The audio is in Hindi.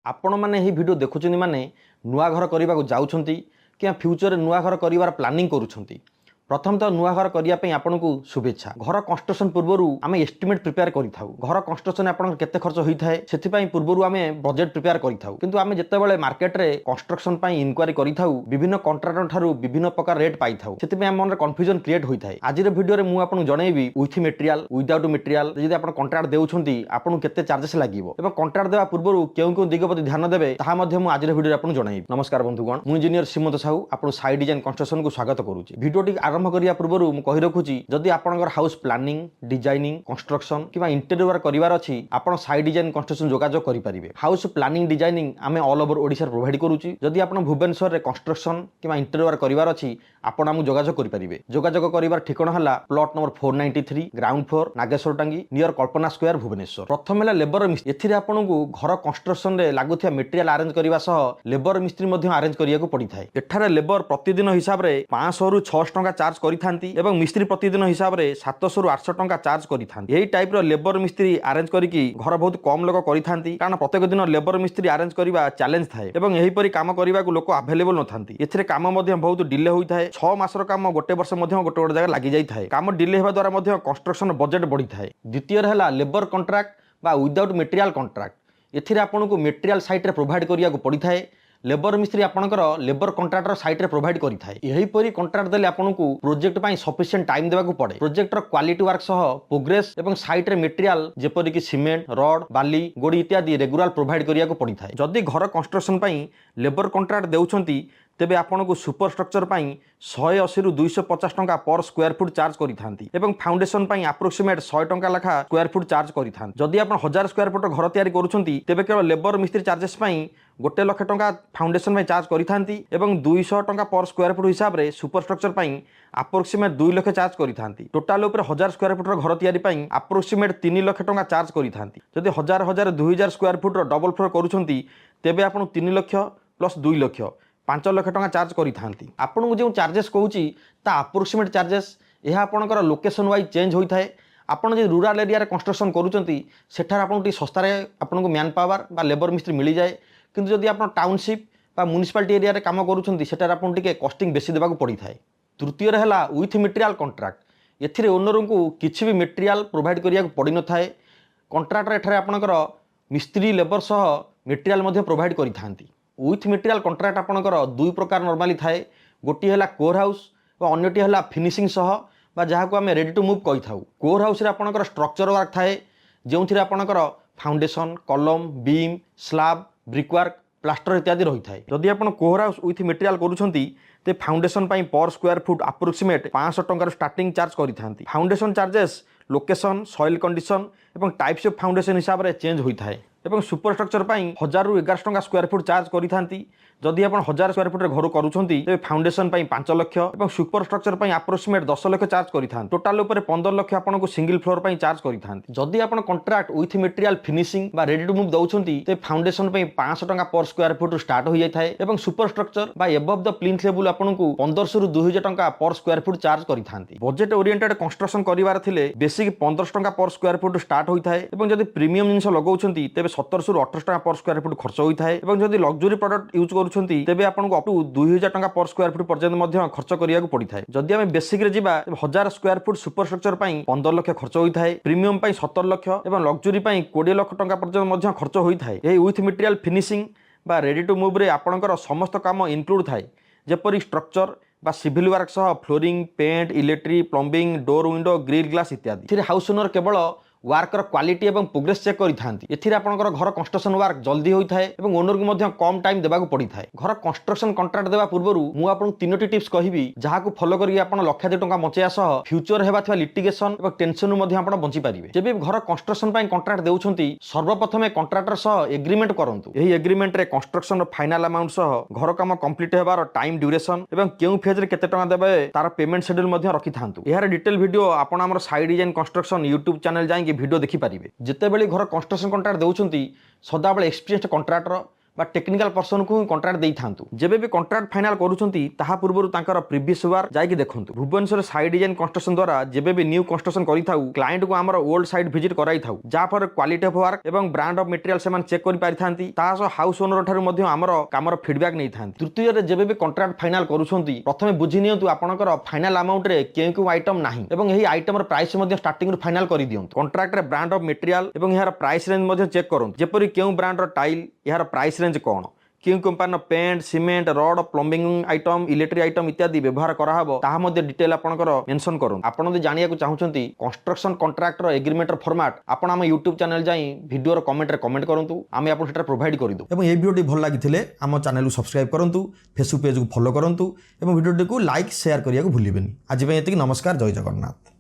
आपण मैंने यही वीडियो देखुं माने नुआ घर करने जाऊँगी कि फ्यूचर नुआ घर कर प्लानिंग करुँच प्रथम तो नुआ घर करने आपन को शुभेच्छा। घर कंस्ट्रक्शन पूर्वर आम एस्टिमेट प्रिपेयर करूँ। घर कंस्ट्रक्शन आप केते खर्च होता है से पूर्वर आम बजेट प्रिपेयर करूँ, किंतु आम जिते मार्केट रे कंस्ट्रक्शन इनक्वारी करूँ विभिन्न कंट्राक्टर ठारू विभिन्न प्रकार रेट पाई था से आम मन कन्फ्यूजन क्रिएट होता है। आज वीडियो में मुझे जनइबी विथ मटेरियल विदाउट मटेरियल जब आप कंट्राक्ट देउछंती आपन केते चार्जेस लागिवो एवं कंट्राक्ट देवा पूर्व केउ दिग प्रति ध्यान देवे ताहा मध्ये मु आज वीडियो आपन जनइबी। नमस्कार बंधुगण, मु इंजीनियर श्रीमंत साहू आपन साइड डिजाइन कंस्ट्रक्शन को स्वागत करूची। वीडियोटी आरंभ करिया पूर्व मु कहि रखुची जदि आपनकर हाउस प्लानिंग डिजाइनिंग कंस्ट्रक्शन किबा इंटीरियर वर्क करिवार अछि आपन साइड डिजाइन कंस्ट्रक्शन जोगाजोग करि परिबे। हाउस प्लानिंग डिजाइनिंग आमे ऑल ओवर ओडिसा प्रोवाइड करूची। जदि आपन भुवनेश्वर रे कंस्ट्रक्शन किबा इंटीरियर वर्क करिवार अछि आपन आमु जोगाजोग करि परिबे। जोगाजोग करिवार ठिकाना हला plot number 493 ground floor Nageswar Tangi near कल्पना स्क्वायर भुवनेश्वर। प्रथम है लेबर मिस्त्री। एथिरे आपन को घर कंस्ट्रक्शन रे लागुथिया मटेरियल अरेंज करिवा सह लेबर मिस्त्री मध्ये अरेंज करिया को पड़ी थाए। एठारे लेबर प्रतिदिन हिसाब रे 500 रु 600 टंका चार्ज करिथांती एवं मिस्त्री प्रतिदिन हिसाब रे 700 रु 800 टंका चार्ज करिथांती। एही टाइप रो लेबर मिस्त्री अरेंज करिकी घर बहुत कम लोक करिथांती, कारण प्रत्येक दिन लेबर मिस्त्री अरेंज करिवा चैलेंज थाए एवं एही परि काम करिवा को लोक अवेलेबल नथांती। एथिरे काम मध्ये बहुत डिले होई थाए। 6 मासर काम गोटे वर्ष मध्ये गोटे गोटे जगह लागि जाई थाए। काम डिले हेबा द्वारा मध्ये कंस्ट्रक्शन बजेट बढ़ी थाए। द्वितीय है लेबर कॉन्ट्रैक्ट बा विदाउट मटेरियल कॉन्ट्रैक्ट। एथिरे आपन को मटेरियल साइट रे प्रोवाइड करिया को पड़ी थाए। लेबर मिस्त्री आपनकर लेबर कॉन्ट्रैक्टर साइट रे प्रोवाइड करि थाए। एही परि कॉन्ट्रैक्ट देले आपन को प्रोजेक्ट पई सफिशिएंट टाइम देबा को पड़े। प्रोजेक्टर क्वालिटी वर्क सह प्रोग्रेस एवं साइट रे मटेरियल जेपरि कि सीमेंट रड बाली गोड़ी इत्यादि रेगुलर प्रोवाइड करिया को पड़ी थाए। जदि घर कंस्ट्रक्शन पई लेबर कॉन्ट्रैक्ट देउछंती तेबे आपन को सुपर स्ट्रक्चर पई 180 रु 250 टंका पर स्क्वायर फुट चार्ज करिथांती एवं फाउंडेशन पई अप्रोक्सीमेट 100 टंका लाखा स्क्वायर फुट चार्ज करिथांती। जदि आपन 1000 स्क्वायर फुट घर तयारी करूछंती तेबे केवल लेबर मिस्त्री चार्जेस पई 1 लाख टंका फाउंडेशन पई चार्ज करिथांती एवं 200 टंका पर स्क्वायर फुट हिसाब रे सुपर स्ट्रक्चर पई अप्रोक्सीमेट 2 लाख चार्ज करिथांती। टोटल ऊपर 1000 स्क्वायर फुट घर तयारी पई अप्रोक्सीमेट 3 लाख टंका चार्ज करिथांती। जदि 1000 2000 स्क्वायर फुट डबल फ्लोर करूछंती तेबे आपन 3 लाख प्लस 2 लाख 5 लाख टंका चार्ज करिथांती। आपन को जो चार्जेस कहूची ता अप्रोक्सीमेट चार्जेस यह आपनकर लोकेशन वाइज चेंज होता है। आपन जो रूरल एरिया रे कंस्ट्रक्शन करूचंती सेठार आपन टी सस्तारे आपन को मैन पावर बा लेबर मिस्त्री मिली जाए, किंतु जदि आपन टाउनशिप बा म्युनिसिपालिटी एरिया रे काम करूचंती सेठार आपन टी कॉस्टिंग बेसी देबा को पड़ी थाए। तृतीय रे हला विथ मटेरियल कॉन्ट्रैक्ट। एथिरे ओनर को किछि भी मटेरियल प्रोवाइड करिया को पड़ी न थाए। कॉन्ट्रैक्टर एठारे आपनकर मिस्त्री लेबर सह मटेरियल मध्ये प्रोवाइड करिथांती। विथ मटेरियल कॉन्ट्रैक्ट आपनकर दुई प्रकार नॉर्मली थाए। गोटी है कोर हाउस और अन्यटी है फिनिशिंग सह बा जहाँ को आम रेडी टू मूव कही था। कोर हाउस रे आपनकर स्ट्रक्चर वर्क थाए जो थी आपनकर फाउंडेशन कलम बीम स्लाब ब्रिकवर्क प्लास्टर इत्यादि रही थाए। जदि आपन कोर हाउस विथ मटेरियल करूछंती ते फाउंडेशन पई पर स्क्वायर फुट अप्रोक्सीमेट 500 टंका स्टार्टिंग चार्ज करिथांती। Foundation charges location soil condition एवं टाइप्स ऑफ फाउंडेशन हिसाब रे चेंज होई थाए एवं सुपर स्ट्रक्चर पई 1000 रु 1100 टंका स्क्वायर फुट चार्ज करिथांती। जदि आपन 1000 स्क्वायर फुट रे घर करूछंती ते फाउंडेशन पई 5 लाख एवं सुपर स्ट्रक्चर पई अप्रोक्सीमेट 10 लाख चार्ज करिथांती। टोटल ऊपर 15 लाख आपन को सिंगल फ्लोर पई चार्ज करिथांती। जदि आपन कॉन्ट्रैक्ट विथ मटेरियल फिनिशिंग बा रेडी टू मूव दउछंती ते फाउंडेशन पई 500 टंका पर स्क्वायर फुट स्टार्ट हो जाय थाए एवं सुपर स्ट्रक्चर बा एबव द प्लिंथ लेवल आपन को 1500 रु 2000 टंका पर स्क्वायर फुट चार्ज करिथांती। बजेट ओरिएंटेड कंस्ट्रक्शन करिवार थिले बेसिक 1500 टंका पर स्क्वायर फुट स्टार्ट होई थाए एवं जदि प्रीमियम जिंस लगौछंती तेबे 1700 रु 1800 टंका पर स्क्वायर फुट खर्च होई थाए एवं जदि लग्जरी प्रोडक्ट यूज करूछंती तेबे आपन को अप टू 2000 टंका पर स्क्वायर फुट पर्यंत मध्य खर्च करिया को पड़ी थाए। जदि आमे बेसिक रे जिबा 1000 स्क्वायर फुट सुपर स्ट्रक्चर पई 15 लाख खर्च होई थाए, प्रीमियम पई 17 लाख एवं लग्जरी पई 20 लाख टंका पर्यंत मध्य खर्च होई थाए। एही विथ मटेरियल फिनिशिंग बा रेडी टू मूव रे आपनकर समस्त काम इनक्लूड थाए, जेपरि स्ट्रक्चर बा सिविल वर्क सह flooring paint electric plumbing door window grill glass इत्यादि। एथिरे हाउस ओनर केवल वर्कर क्वालिटी एवं प्रोग्रेस चेक करिथांती। एथिरे आपनकर घर कंस्ट्रक्शन वर्क जल्दी होई थाए एवं ओनर को मध्य कम टाइम देबा को पड़ी थाए। घर कंस्ट्रक्शन कॉन्ट्रैक्ट देबा पूर्वरु मु आपन तीनोटी टिप्स कहिबी जहा को फॉलो करी आपन लक्षाधिक टंका बचेया सह फ्यूचर हेबा थिबा लिटिगेशन एवं टेंशन नु मध्य आपन बंची पारिबे। जेबे घर कंस्ट्रक्शन पई कॉन्ट्रैक्ट देउछंती सर्वप्रथमे कॉन्ट्रैक्टर सह एग्रीमेंट करंतु। एही एग्रीमेंट रे कंस्ट्रक्शन रो फाइनल अमाउंट सह घर काम कंप्लीट हेबार टाइम ड्यूरेशन एवं केउ फेज रे केते टंका देबे तार पेमेंट शेड्यूल मध्य रखि थांतु। एहार डिटेल वीडियो आपन हमर side design construction YouTube channel जाई के वीडियो देखि पारिबे। जिते बेले घर कंस्ट्रक्शन कॉन्ट्रैक्ट देउछंती सदाबेले एक्सपीरियंस्ड कॉन्ट्रैक्टर बा टेक्निकल पर्सन को कंट्राक्ट देई थांतु जेबे भी कंट्राक्ट फाइनल करूछंती ताहा पूर्वरु तांकर प्रीवियस वार जायकि देखंतु भुवनेश्वर साइड डिजाइन कंस्ट्रक्शन द्वारा जेबे भी न्यू कंस्ट्रक्शन करि थाउ क्लाइंट को हमर ओल्ड साइट विजिट कराई थाउ जा पर क्वालिटी ऑफ वर्क एवं ब्रांड ऑफ मटेरियल सेमान चेक करि पारि थांती ताहा सो हाउस ओनर ठारु मध्ये हमर कामर फीडबैक नै थांती तृतीय रे जेबे भी कंट्राक्ट फाइनल करूछंती प्रथमे बुझि नियंतु आपनकर फाइनल अमाउंट रे केउ आइटम नाही एवं एही आइटम र प्राइस मध्ये स्टार्टिंग रो फाइनल करि दियंतु कंट्राक्ट रे ब्रांड ऑफ मटेरियल एवं यार प्राइस रेंज मध्ये चेक करंतु जेपरि केउ ब्रांड रो टाइल यार प्राइस रेंज कोन क्यों company paint cement rod plumbing item electric item इत्यादि व्यवहार कराहब ताहा मध्ये डिटेल आपनकर मेंशन करूँ आपण जदि जानिया को चाहूचंती कंस्ट्रक्शन कॉन्ट्रैक्ट रो एग्रीमेंट रो फॉर्मेट आपण हम यूट्यूब चैनल जाई वीडियो रो कमेंट रे कमेंट करंतु आमे आपण सेटा प्रोवाइड करि दउ एवं ए वीडियो टी भल लागिथिले हम चैनल को सब्सक्राइब करंतु फेसबुक पेज को फॉलो करंतु एवं वीडियो टी को लाइक शेयर करिया को भूलिबेनी आज पे एतिक नमस्कार जय जगन्नाथ।